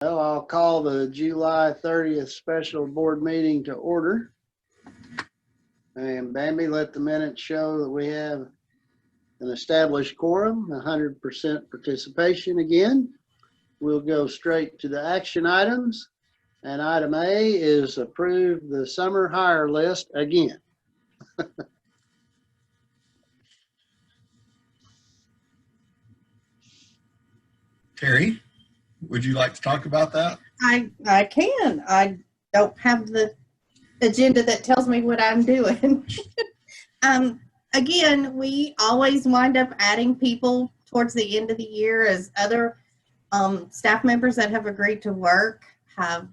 Well, I'll call the July 30th special board meeting to order. And Bambi, let the minutes show that we have an established quorum, 100% participation again. We'll go straight to the action items. And item A is approve the summer hire list again. Terry, would you like to talk about that? I can. I don't have the agenda that tells me what I'm doing. Again, we always wind up adding people towards the end of the year as other staff members that have agreed to work have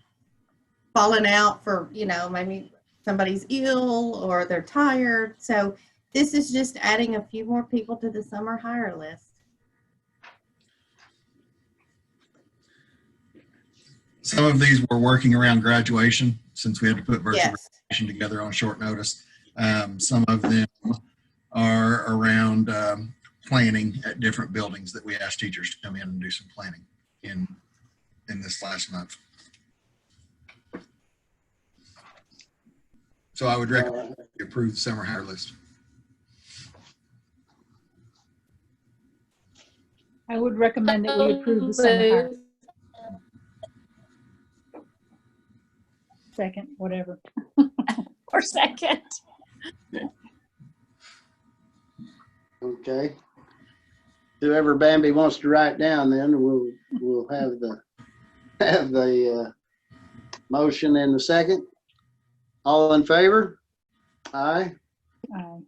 fallen out for, maybe somebody's ill or they're tired. So this is just adding a few more people to the summer hire list. Some of these were working around graduation since we had to put virtual Yes. graduation together on short notice. Some of them are around planning at different buildings that we asked teachers to come in and do some planning in this last month. So I would recommend you approve the summer hire list. I would recommend that we approve the summer hire. Second, whatever. Or second. Okay. Whoever Bambi wants to write down, then we'll have the motion in the second. All in favor? Aye. Aye.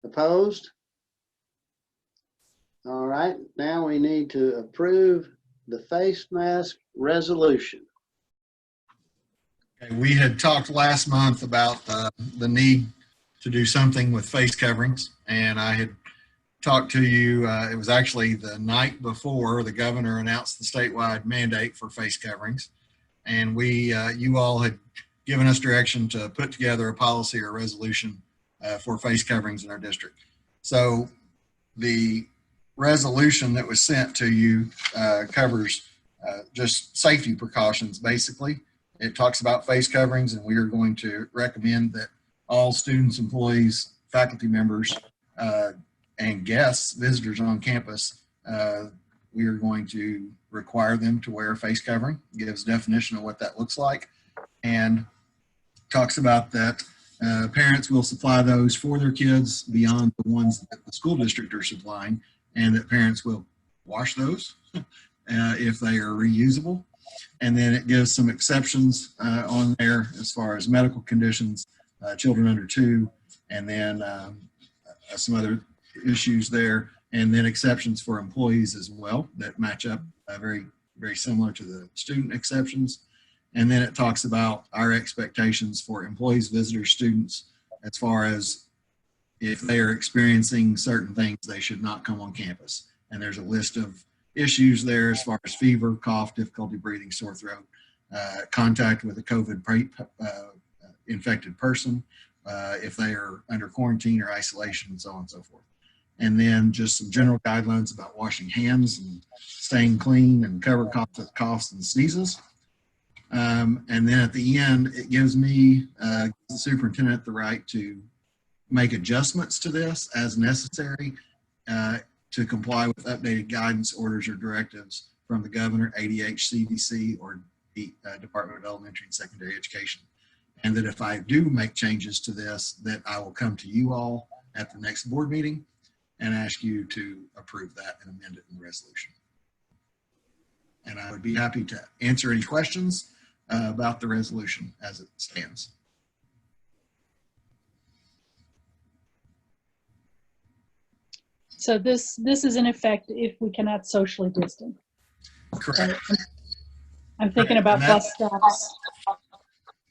Opposed? All right, now we need to approve the face mask resolution. Okay, we had talked last month about the need to do something with face coverings, and I had talked to you, it was actually the night before the governor announced the statewide mandate for face coverings, and you all had given us direction to put together a policy or resolution for face coverings in our district. So the resolution that was sent to you covers just safety precautions, basically. It talks about face coverings, and we are going to recommend that all students, employees, faculty members, and guests, visitors on campus, we are going to require them to wear a face covering. It gives definition of what that looks like, and talks about that parents will supply those for their kids beyond the ones that the school district are supplying, and that parents will wash those if they are reusable. And then it gives some exceptions on there as far as medical conditions, children under 2, and then some other issues there, and then exceptions for employees as well that match up very, very similar to the student exceptions. And then it talks about our expectations for employees, visitors, students, as far as if they are experiencing certain things, they should not come on campus. And there's a list of issues there as far as fever, cough, difficulty breathing, sore throat, contact with a COVID infected person, if they are under quarantine or isolation, and so on and so forth. And then just some general guidelines about washing hands and staying clean and cover coughs and sneezes. And then at the end, it gives me, the superintendent, the right to make adjustments to this as necessary to comply with updated guidance, orders, or directives from the governor, ADH, CDC, or the Department of Elementary and Secondary Education. And that if I do make changes to this, that I will come to you all at the next board meeting and ask you to approve that and amend it in the resolution. And I would be happy to answer any questions about the resolution as it stands. So this is in effect if we cannot socially distance. Correct. I'm thinking about bus stops,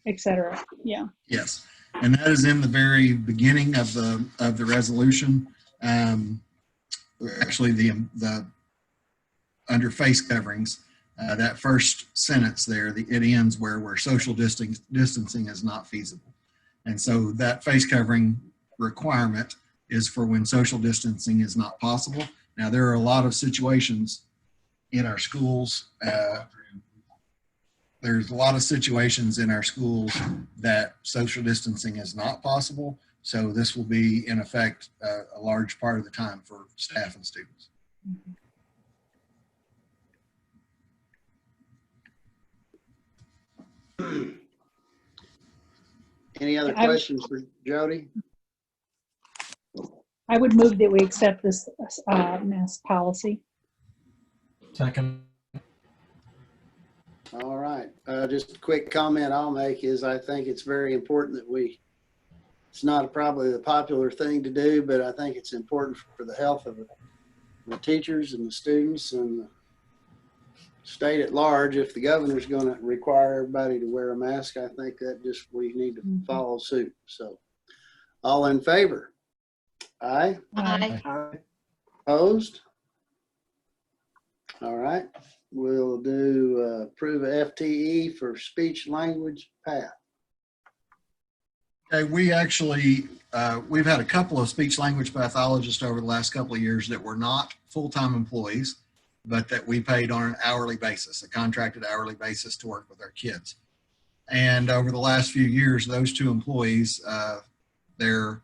etc. Yeah. Yes, and that is in the very beginning of the resolution. Actually, the under face coverings, that first sentence there, it ends where social distancing is not feasible, and so that face covering requirement is for when social distancing is not possible. Now, there are a lot of situations in our schools there's a lot of situations in our schools that social distancing is not possible. So this will be in effect a large part of the time for staff and students. Any other questions for Jody? I would move that we accept this mask policy. Second. All right. Just a quick comment I'll make is I think it's very important that it's not probably the popular thing to do, but I think it's important for the health of the teachers and the students and the state at large. If the governor's going to require everybody to wear a mask, I think that we need to follow suit. So all in favor? Aye. Aye. Aye. Opposed? All right. We'll do approve a FTE for speech language path. Okay, we actually, we've had a couple of speech language pathologists over the last couple of years that were not full-time employees, but that we paid on an hourly basis, a contracted hourly basis to work with our kids. And over the last few years, those two employees, our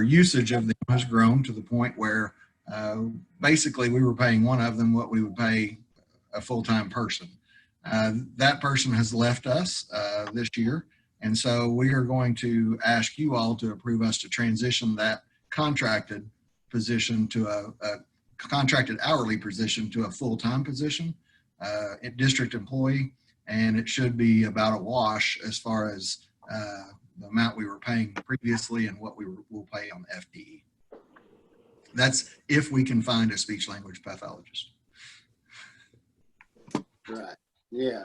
usage of them has grown to the point where basically we were paying one of them what we would pay a full-time person. That person has left us this year. And so we are going to ask you all to approve us to transition that contracted position to a contracted hourly position to a full-time position, a district employee. And it should be about a wash as far as the amount we were paying previously and what we will pay on FTE. That's if we can find a speech language pathologist. Right. Yeah.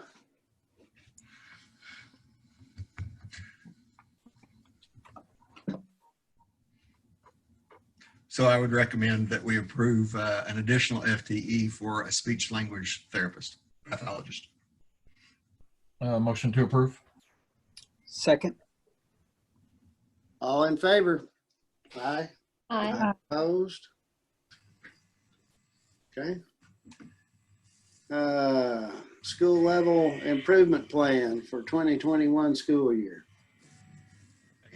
So I would recommend that we approve an additional FTE for a speech language therapist, pathologist. Motion to approve. Second. All in favor? Aye. Aye. Opposed? Okay. School level improvement plan for 2021 school year.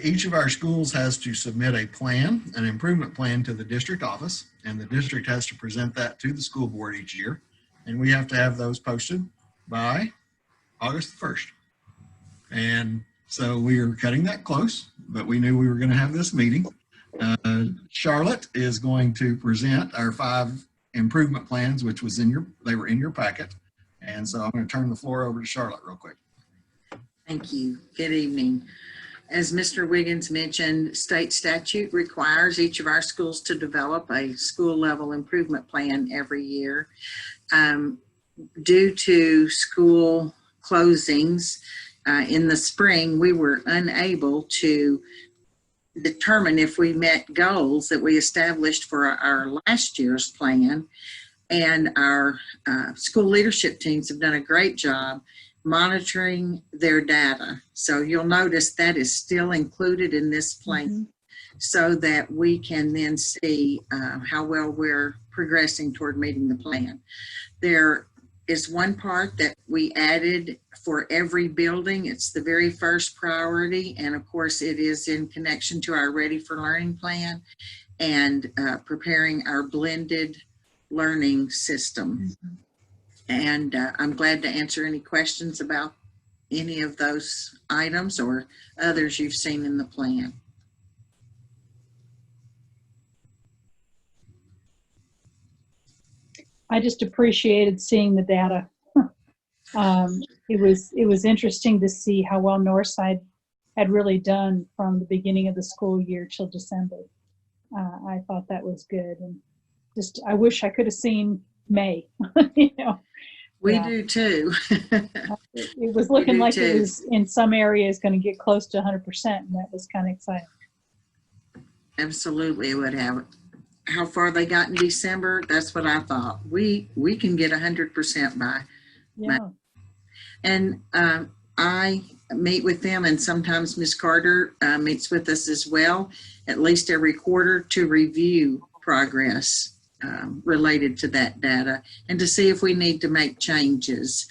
Each of our schools has to submit a plan, an improvement plan to the district office, and the district has to present that to the school board each year. And we have to have those posted by August 1st. And so we are cutting that close, but we knew we were going to have this meeting. Charlotte is going to present our 5 improvement plans, which was they were in your packet. And so I'm going to turn the floor over to Charlotte real quick. Thank you. Good evening. As Mr. Wiggins mentioned, state statute requires each of our schools to develop a school level improvement plan every year. Due to school closings in the spring, we were unable to determine if we met goals that we established for our last year's plan. And our school leadership teams have done a great job monitoring their data. So you'll notice that is still included in this plan so that we can then see how well we're progressing toward meeting the plan. There is one part that we added for every building. It's the very first priority. And of course it is in connection to our Ready for Learning plan and preparing our blended learning system. And I'm glad to answer any questions about any of those items or others you've seen in the plan. I just appreciated seeing the data. It was interesting to see how well Northside had really done from the beginning of the school year till December. I thought that was good, and just I wish I could have seen May. You know, We do too. it was looking like too. it was in some areas going to get close to 100%, and that was kind of exciting. Absolutely, it would have. How far they got in December, that's what I thought. We can get 100% by. Yeah. And I meet with them, and sometimes Ms. Carter meets with us as well, at least every quarter, to review progress related to that data and to see if we need to make changes.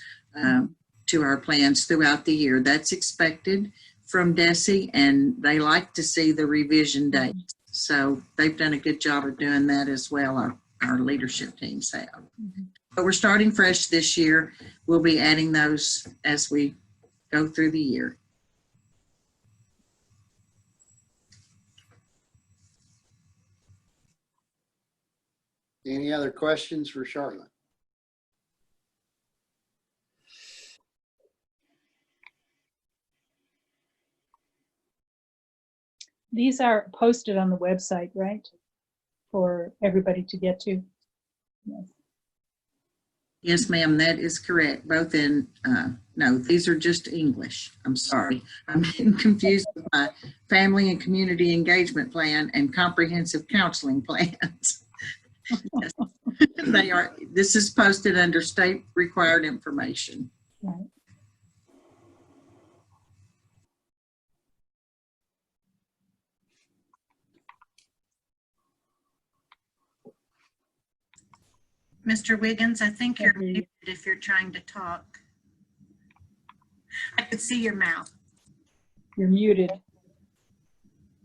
to our plans throughout the year. That's expected from DESE, and they like to see the revision dates. So they've done a good job of doing that as well, our leadership teams have. But we're starting fresh this year. We'll be adding those as we go through the year. Any other questions for Charlotte? These are posted on the website, right? For everybody to get to. Yes. Yes, ma'am, that is correct. Both in, no, these are just English. I'm sorry. I'm getting confused with my family and community engagement plan and comprehensive counseling plans. Yes. They are, this is posted under state required information. Right. Mr. Wiggins, I think you're I hear you. muted if you're trying to talk. I could see your mouth. You're muted.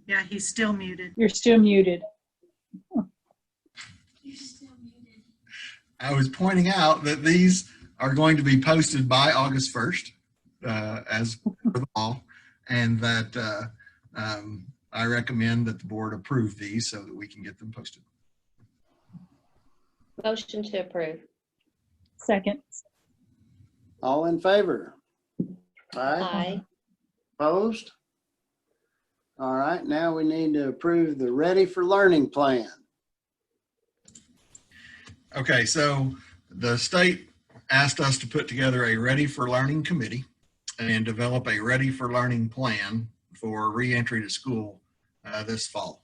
Yeah, he's still muted. You're still muted. I was pointing out that these are going to be posted by August 1st, as per the law, and that I recommend that the board approve these so that we can get them posted. Motion to approve. Second. All in favor? Aye. Opposed? All right, now we need to approve the Ready for Learning plan. Okay, so the state asked us to put together a Ready for Learning committee and develop a Ready for Learning plan for reentry to school this fall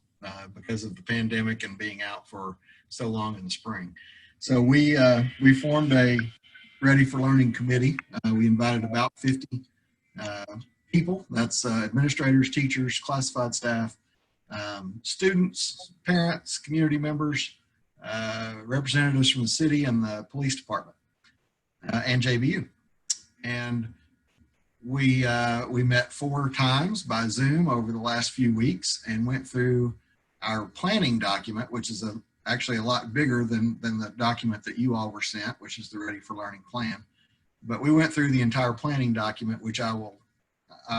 because of the pandemic and being out for so long in the spring. So we formed a Ready for Learning committee. We invited about 50 people. That's administrators, teachers, classified staff, students, parents, community members, representatives from the city and the police department, and JBU. And we met 4 times by Zoom over the last few weeks and went through our planning document, which is actually a lot bigger than the document that you all were sent, which is the Ready for Learning plan. But we went through the entire planning document, which I'll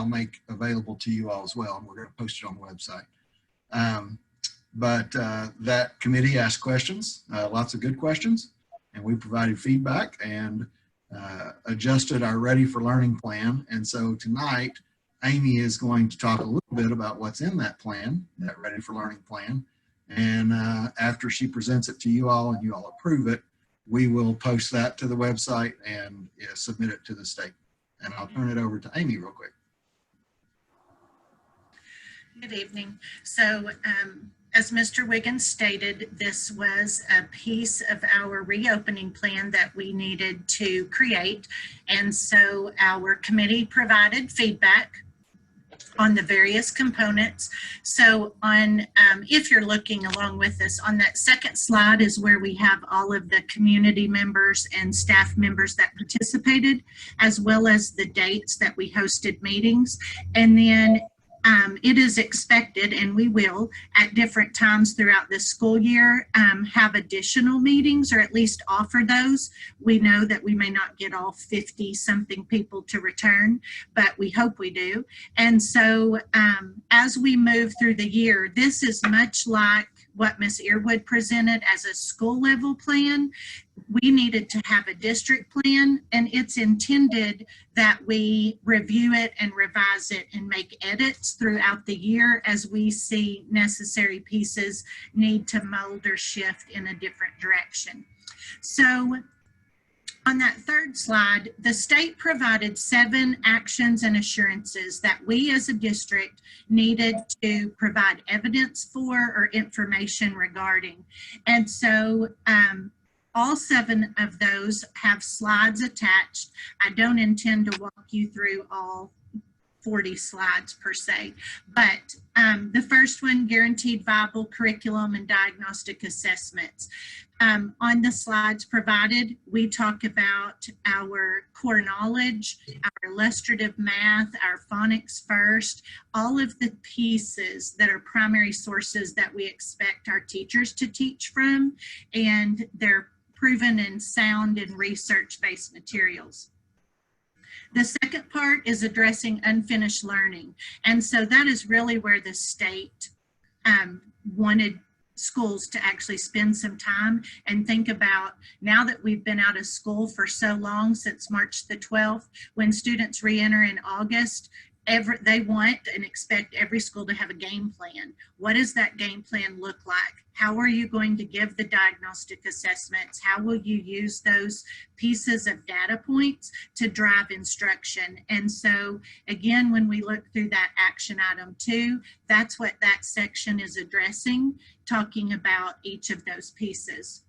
make available to you all as well, and we're going to post it on the website. But that committee asked questions, lots of good questions, and we provided feedback and adjusted our Ready for Learning plan. And so tonight, Amy is going to talk a little bit about what's in that plan, that Ready for Learning plan. And after she presents it to you all and you all approve it, we will post that to the website and submit it to the state. And I'll turn it over to Amy real quick. Good evening. So as Mr. Wiggins stated, this was a piece of our reopening plan that we needed to create. And so our committee provided feedback on the various components. So on, if you're looking along with us, on that second slide is where we have all of the community members and staff members that participated, as well as the dates that we hosted meetings. And then it is expected, and we will at different times throughout this school year have additional meetings, or at least offer those. We know that we may not get all 50 something people to return, but we hope we do. And so as we move through the year, this is much like what Ms. Earwood presented as a school level plan. We needed to have a district plan, and it's intended that we review it and revise it and make edits throughout the year as we see necessary pieces need to mold or shift in a different direction. So on that third slide, the state provided 7 actions and assurances that we as a district needed to provide evidence for or information regarding. And so all 7 of those have slides attached. I don't intend to walk you through all 40 slides per se. But the first one, guaranteed viable curriculum and diagnostic assessments. On the slides provided, we talk about our core knowledge, our illustrative math, our phonics first, all of the pieces that are primary sources that we expect our teachers to teach from, and they're proven and sound in research-based materials. The second part is addressing unfinished learning. And so that is really where the state wanted schools to actually spend some time and think about, now that we've been out of school for so long, since March the 12th, when students re-enter in August, they want and expect every school to have a game plan. What does that game plan look like? How are you going to give the diagnostic assessments? How will you use those pieces of data points to drive instruction? And so again, when we look through that action item 2, that's what that section is addressing, talking about each of those pieces.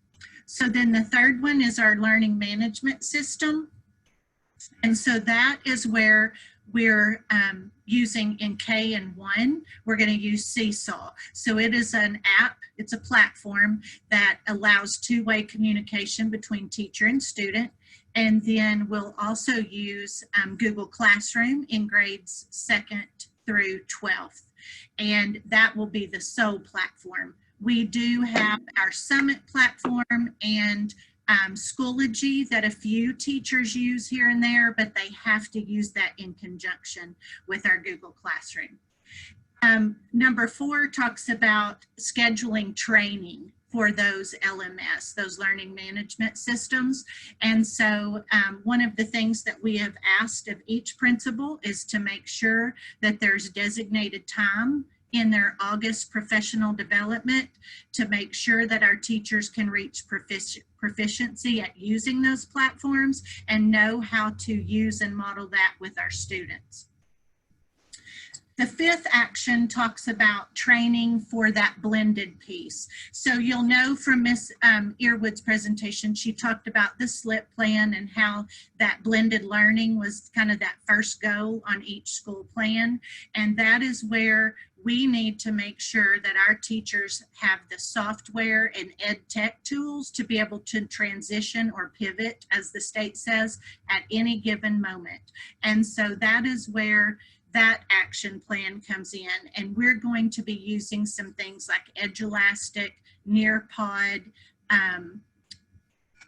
So then the third one is our learning management system. And so that is where we're using in K and 1, we're going to use Seesaw. So it is an app, it's a platform that allows two-way communication between teacher and student. And then we'll also use Google Classroom in grades 2nd through 12th. And that will be the sole platform. We do have our Summit platform and Schoology that a few teachers use here and there, but they have to use that in conjunction with our Google Classroom. Number 4 talks about scheduling training for those LMS, those learning management systems. And so one of the things that we have asked of each principal is to make sure that there's designated time in their August professional development to make sure that our teachers can reach proficiency at using those platforms and know how to use and model that with our students. The 5th action talks about training for that blended piece. So you'll know from Ms. Earwood's presentation, she talked about the SLIP plan and how that blended learning was kind of that first goal on each school plan. And that is where we need to make sure that our teachers have the software and ed tech tools to be able to transition or pivot, as the state says, at any given moment. And so that is where that action plan comes in. And we're going to be using some things like Edulastic, Nearpod,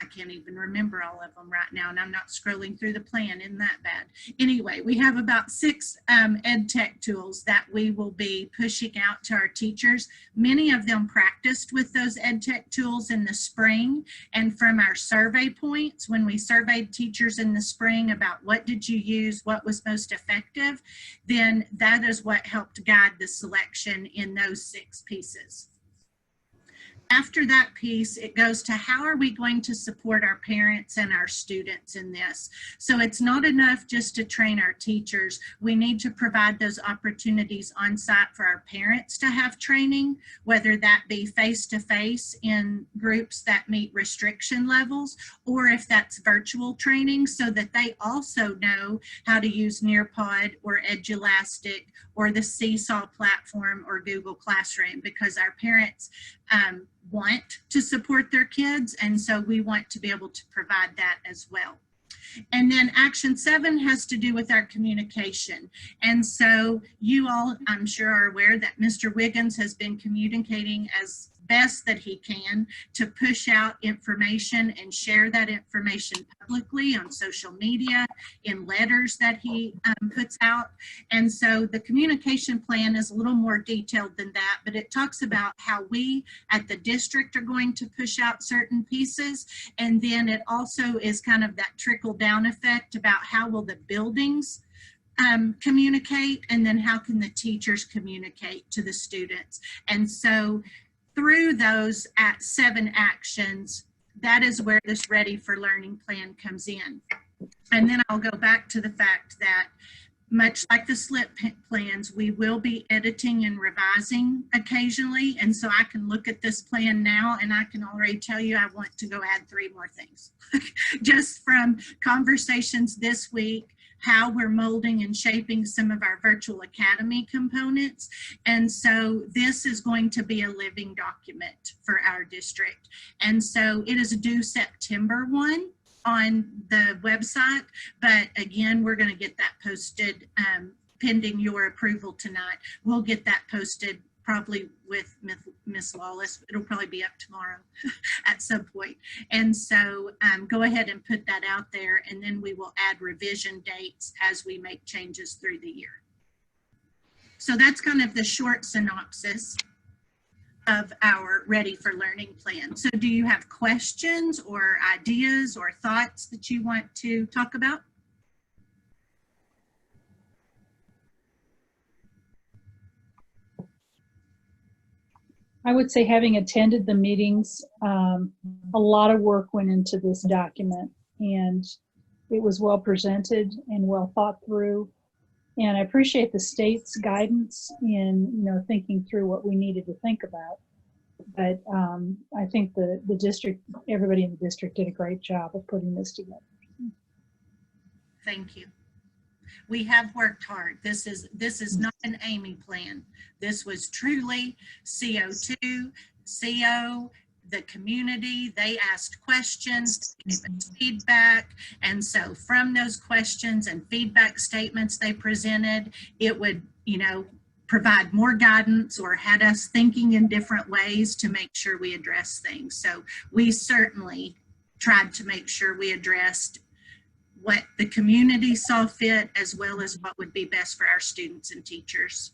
I can't even remember all of them right now, and I'm not scrolling through the plan, isn't that bad? Anyway, we have about 6 ed tech tools that we will be pushing out to our teachers. Many of them practiced with those ed tech tools in the spring, and from our survey points, when we surveyed teachers in the spring about what did you use, what was most effective, then that is what helped guide the selection in those 6 pieces. After that piece, it goes to how are we going to support our parents and our students in this? So it's not enough just to train our teachers. We need to provide those opportunities on site for our parents to have training, whether that be face-to-face in groups that meet restriction levels, or if that's virtual training so that they also know how to use Nearpod or Edulastic or the Seesaw platform or Google Classroom, because our parents want to support their kids, and so we want to be able to provide that as well. And then action 7 has to do with our communication. And so you all, I'm sure, are aware that Mr. Wiggins has been communicating as best that he can to push out information and share that information publicly on social media, in letters that he puts out. And so the communication plan is a little more detailed than that, but it talks about how we at the district are going to push out certain pieces. And then it also is kind of that trickle down effect about how will the buildings communicate, and then how can the teachers communicate to the students. And so through those 7 actions, that is where this Ready for Learning plan comes in. And then I'll go back to the fact that much like the SLIP plans, we will be editing and revising occasionally. And so I can look at this plan now and I can already tell you I want to go add 3 more things. Just from conversations this week, how we're molding and shaping some of our virtual academy components. And so this is going to be a living document for our district. And so it is due September 1 on the website. But again, we're going to get that posted pending your approval tonight. We'll get that posted probably with Miss Lawless. It'll probably be up tomorrow at some point. And so go ahead and put that out there, and then we will add revision dates as we make changes through the year. So that's kind of the short synopsis of our Ready for Learning plan. So do you have questions or ideas or thoughts that you want to talk about? I would say, having attended the meetings, a lot of work went into this document, and it was well presented and well thought through. And I appreciate the state's guidance in, thinking through what we needed to think about. But I think the district, everybody in the district did a great job of putting this together. Thank you. We have worked hard. This is not an Amy plan. This was truly CO2, CO, the community. They asked questions, gave us feedback. And so from those questions and feedback statements they presented, it would, provide more guidance or had us thinking in different ways to make sure we address things. So we certainly tried to make sure we addressed what the community saw fit, as well as what would be best for our students and teachers.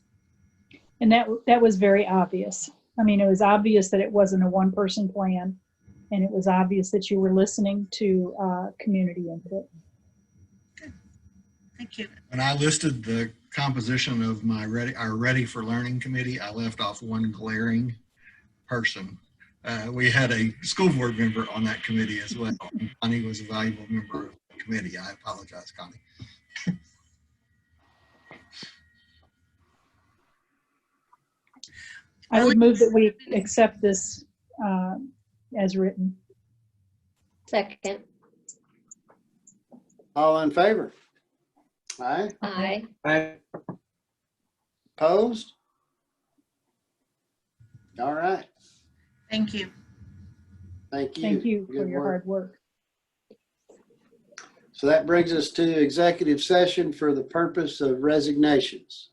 And that was very obvious. I mean, it was obvious that it wasn't a one-person plan, and it was obvious that you were listening to community input. Good. Thank you. When I listed the composition of our Ready for Learning committee, I left off one glaring person. We had a school board member on that committee as well. Connie was a valuable member of the committee. I apologize, Connie. I would move that we accept this as written. Second. All in favor? Aye. Aye. Aye. Opposed? All right. Thank you. Thank you. Thank you for Good your work. hard work. So that brings us to executive session for the purpose of resignations.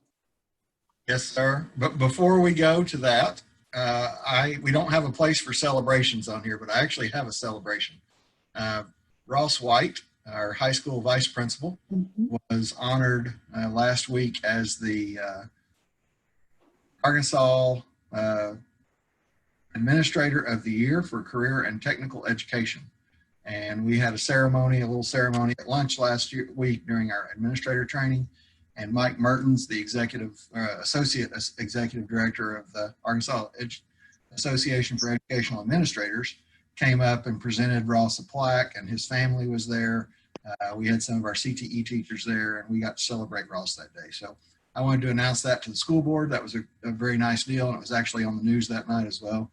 Yes, sir. But before we go to that, we don't have a place for celebrations on here, but I actually have a celebration. Ross White, our high school vice principal, was honored last week as the Arkansas Administrator of the Year for Career and Technical Education. And we had a little ceremony at lunch last week during our administrator training. And Mike Mertens, the associate executive director of the Arkansas Association for Educational Administrators, came up and presented Ross a plaque, and his family was there. We had some of our CTE teachers there, and we got to celebrate Ross that day. So I wanted to announce that to the school board. That was a very nice deal, and it was actually on the news that night as well.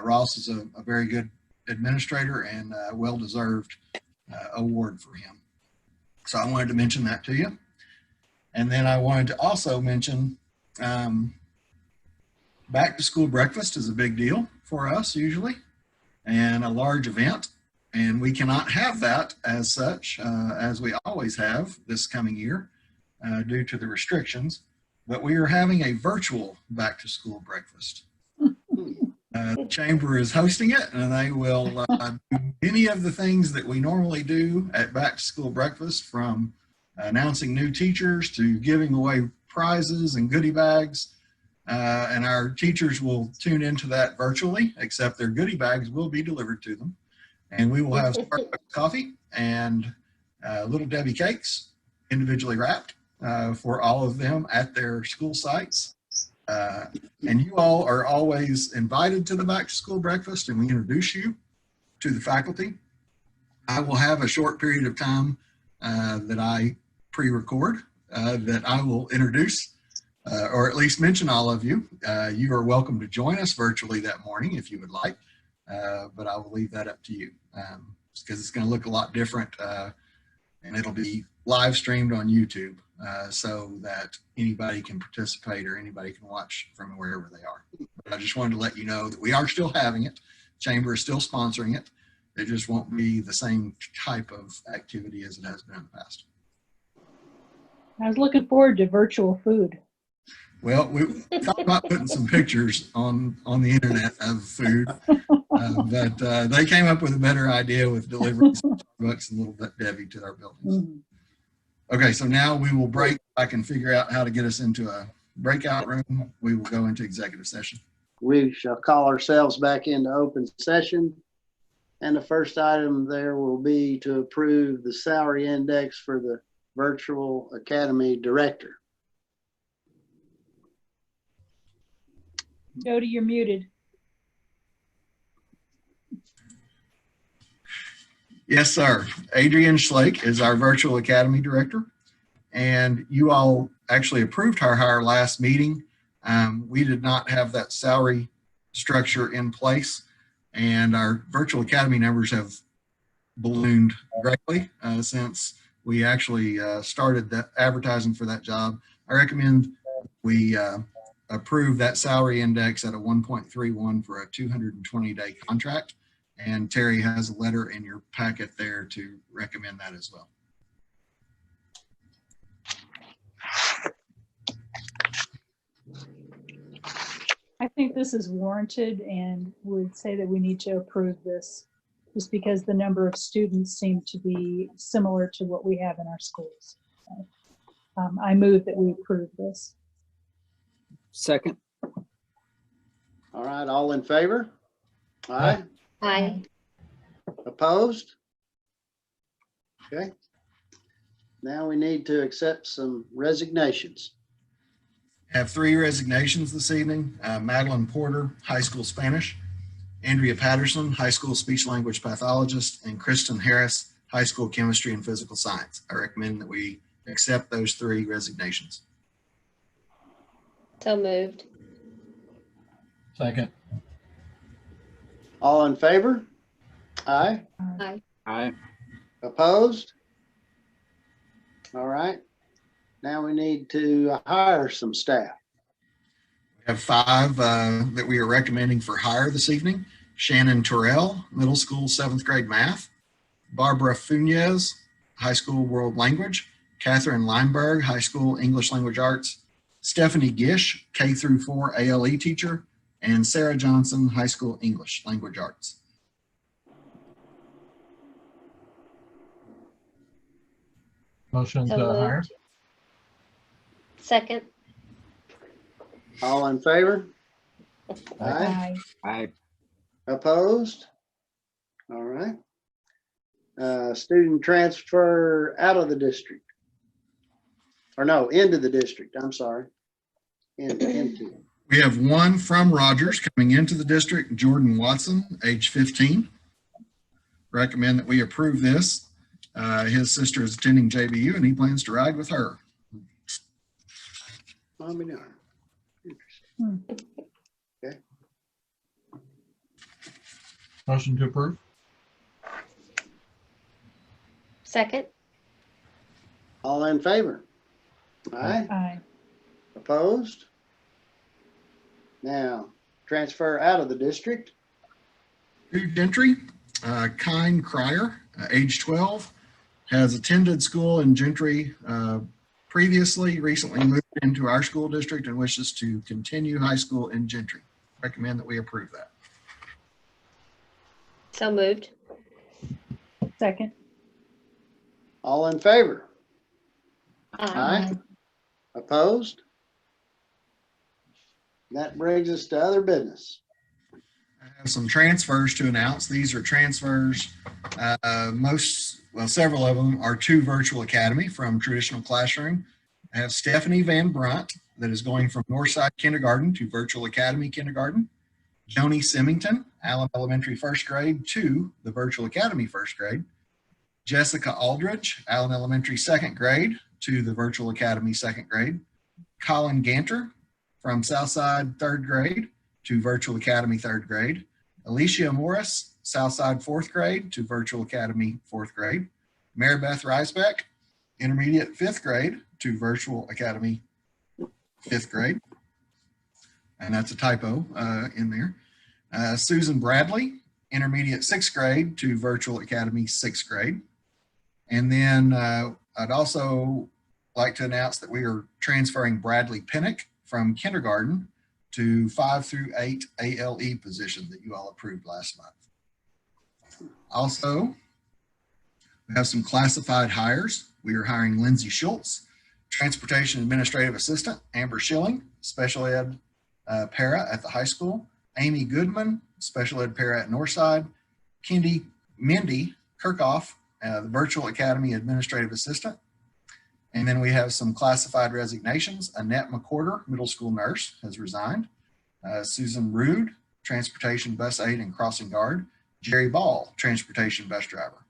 Ross is a very good administrator, and a well-deserved award for him. So I wanted to mention that to you. And then I wanted to also mention back to school breakfast is a big deal for us usually, and a large event. And we cannot have that as such, as we always have this coming year due to the restrictions. But we are having a virtual back to school breakfast. The chamber is hosting it, and they will do many of the things that we normally do at back to school breakfast, from announcing new teachers to giving away prizes and goodie bags. And our teachers will tune into that virtually, except their goodie bags will be delivered to them. And we will have Starbucks coffee and Little Debbie cakes, individually wrapped, for all of them at their school sites. And you all are always invited to the back to school breakfast, and we introduce you to the faculty. I will have a short period of time that I pre-record that I will introduce or at least mention all of you. You are welcome to join us virtually that morning if you would like, but I will leave that up to you because it's going to look a lot different and it'll be live streamed on YouTube so that anybody can participate or anybody can watch from wherever they are. But I just wanted to let you know that we are still having it. Chamber is still sponsoring it. It just won't be the same type of activity as it has been in the past. I was looking forward to virtual food. Well, we thought about putting some pictures on the internet of food, but they came up with a better idea with delivering Starbucks and Little Debbie to our buildings. Mhm. Okay, so now we will break. I can figure out how to get us into a breakout room. We will go into executive session. We shall call ourselves back into open session. And the first item there will be to approve the salary index for the virtual academy director. Jody, you're muted. Yes, sir. Adrian Schlake is our virtual academy director. And you all actually approved her hire last meeting. We did not have that salary structure in place, and our virtual academy numbers have ballooned greatly since we actually started the advertising for that job. I recommend we approve that salary index at a 1.31 for a 220-day contract. And Terry has a letter in your packet there to recommend that as well. I think this is warranted and would say that we need to approve this just because the number of students seem to be similar to what we have in our schools. So, I move that we approve this. Second. All right, all in favor? Aye. Aye. Opposed? Okay. Now we need to accept some resignations. Have 3 resignations this evening. Madeline Porter, high school Spanish, Andrea Patterson, high school speech language pathologist, and Kristen Harris, high school chemistry and physical science. I recommend that we accept those 3 resignations. So moved. Second. All in favor? Aye. Aye. Aye. Opposed? All right. Now we need to hire some staff. We have 5 that we are recommending for hire this evening. Shannon Terrell, middle school 7th grade math. Barbara Funes, high school world language. Catherine Leinberg, high school English language arts. Stephanie Gish, K through 4 ALE teacher. And Sarah Johnson, high school English language arts. Motion So to hire. moved. Second. All in favor? Aye. Aye. Aye. Opposed? All right. Student transfer out of the district. Or no, into the district, I'm sorry. Into. We have 1 from Rogers coming into the district, Jordan Watson, age 15. Recommend that we approve this. His sister is attending JBU and he plans to ride with her. I'll be darned. Motion to approve. Second. All in favor? Aye. Aye. Opposed? Now, transfer out of the district. Food Gentry, Kine Cryer, age 12, has attended school in Gentry previously, recently moved into our school district and wishes to continue high school in Gentry. Recommend that we approve that. So moved. Second. All in favor? Aye. Opposed? That brings us to other business. I have some transfers to announce. These are transfers. Several of them are to Virtual Academy from traditional classroom. I have Stephanie Van Brunt that is going from Northside Kindergarten to Virtual Academy Kindergarten. Joni Symington, Allen Elementary first grade to the Virtual Academy first grade. Jessica Aldridge, Allen Elementary second grade to the Virtual Academy second grade. Colin Ganter from Southside third grade to Virtual Academy third grade. Alicia Morris, Southside fourth grade to Virtual Academy fourth grade. Maribeth Reisbeck, intermediate 5th grade to virtual academy 5th grade. And that's a typo in there. Susan Bradley, intermediate 6th grade to virtual academy 6th grade. And then I'd also like to announce that we are transferring Bradley Pinnock from kindergarten to 5 through 8 ALE position that you all approved last month. Also, we have some classified hires. We are hiring Lindsay Schultz, transportation administrative assistant, Amber Schilling, special ed para at the high school, Amy Goodman, special ed para at Northside, Mindy Kirkhoff, the virtual academy administrative assistant. And then we have some classified resignations. Annette McCorder, middle school nurse, has resigned. Susan Rude, transportation bus aide and crossing guard. Jerry Ball, transportation bus driver.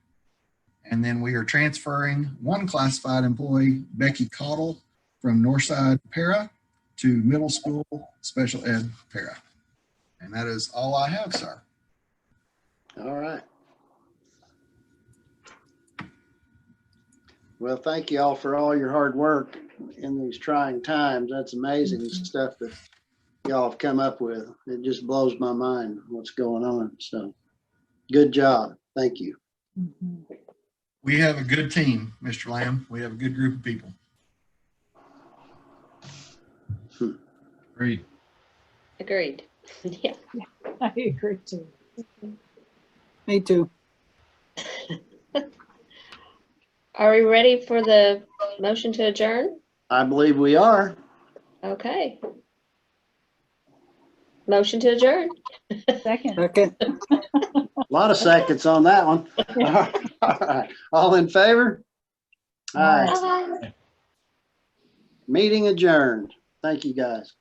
And then we are transferring one classified employee, Becky Cottle, from Northside para to middle school special ed para. And that is all I have, sir. All right. Well, thank you all for all your hard work in these trying times. That's amazing stuff that y'all have come up with. It just blows my mind what's going on. So good job. Thank you. Mhm. We have a good team, Mr. Lamb. We have a good group of people. Agreed. Agreed. Yeah. I agree too. Me too. Are we ready for the motion to adjourn? I believe we are. Okay. Motion to adjourn. Second. Second. A lot of seconds on that one. All right. All in favor? Aye. Bye. Meeting adjourned. Thank you, guys.